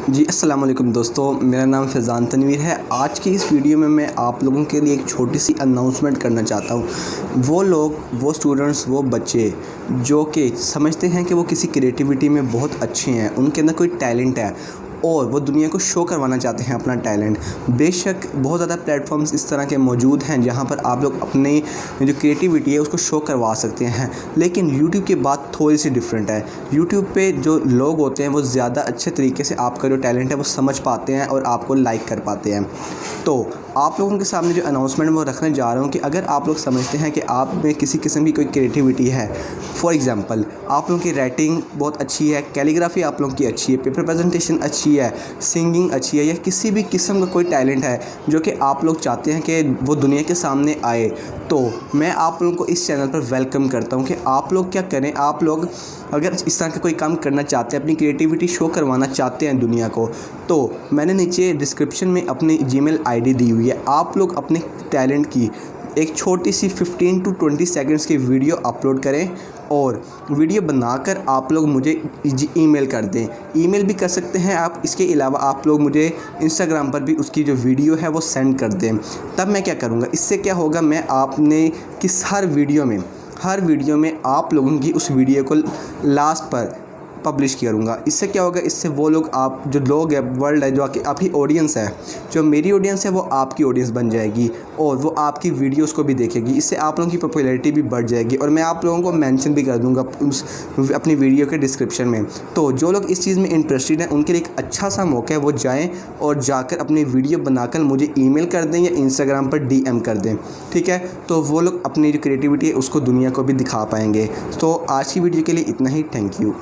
जी अस्सलाम वालेकुम दोस्तों, मेरा नाम फैज़ान तनवीर है। आज की इस वीडियो में मैं आप लोगों के लिए एक छोटी सी अनाउंसमेंट करना चाहता हूँ। वो लोग, वो स्टूडेंट्स, वो बच्चे जो कि समझते हैं कि वो किसी क्रिएटिविटी में बहुत अच्छे हैं, उनके अंदर कोई टैलेंट है और वो दुनिया को शो करवाना चाहते हैं अपना टैलेंट। बेशक बहुत ज़्यादा प्लेटफॉर्म्स इस तरह के मौजूद हैं जहाँ पर आप लोग अपनी जो क्रिएटिविटी है उसको शो करवा सकते हैं, लेकिन यूट्यूब की बात थोड़ी सी डिफरेंट है। यूट्यूब पे जो लोग होते हैं वो ज़्यादा अच्छे तरीके से आपका जो टैलेंट है वो समझ पाते हैं और आपको लाइक कर पाते हैं। तो आप लोगों के सामने जो अनाउंसमेंट वो रखने जा रहा हूँ कि अगर आप लोग समझते हैं कि आप में किसी किस्म की कोई क्रिएटिविटी है, फॉर एग्ज़ाम्पल आप लोगों की राइटिंग बहुत अच्छी है, कैलीग्राफी आप लोगों की अच्छी है, पेपर प्रेजेंटेशन अच्छी है, सिंगिंग अच्छी है, या किसी भी किस्म का कोई टैलेंट है जो कि आप लोग चाहते हैं कि वो दुनिया के सामने आए, तो मैं आप लोगों को इस चैनल पर वेलकम करता हूं कि आप लोग क्या करें। आप लोग अगर इस तरह का कोई काम करना चाहते हैं, अपनी क्रिएटिविटी शो करवाना चाहते हैं दुनिया को, तो मैंने नीचे डिस्क्रिप्शन में अपनी जीमेल आईडी दी हुई है। आप लोग अपने टैलेंट की एक छोटी सी 15 to 20 सेकंड्स की वीडियो अपलोड करें और वीडियो बनाकर आप लोग मुझे ईमेल कर दें। ईमेल भी कर सकते हैं आप, इसके अलावा आप लोग मुझे इंस्टाग्राम पर भी उसकी जो वीडियो है वो सेंड कर दें। तब मैं क्या करूँगा, इससे क्या होगा, मैं आपने किस हर वीडियो में आप लोगों की उस वीडियो को लास्ट पर पब्लिश करूँगा। इससे क्या होगा, इससे वो लोग, आप जो लोग हैं वर्ल्ड है, जो आपकी ऑडियंस है, जो मेरी ऑडियंस है वो आपकी ऑडियंस बन जाएगी और वो आपकी वीडियोस को भी देखेगी। इससे आप लोगों की पॉपुलैरिटी भी बढ़ जाएगी और मैं आप लोगों को मेंशन भी कर दूंगा उस अपनी वीडियो के डिस्क्रिप्शन में। तो जो लोग इस चीज़ में इंटरेस्टेड हैं उनके लिए एक अच्छा सा मौका है, वो जाएँ और जाकर अपनी वीडियो बनाकर मुझे ईमेल कर दें या इंस्टाग्राम पर DM कर दें, ठीक है। तो वो लोग अपनी जो क्रिएटिविटी है उसको दुनिया को भी दिखा पाएंगे। तो आज की वीडियो के लिए इतना ही। Thank you.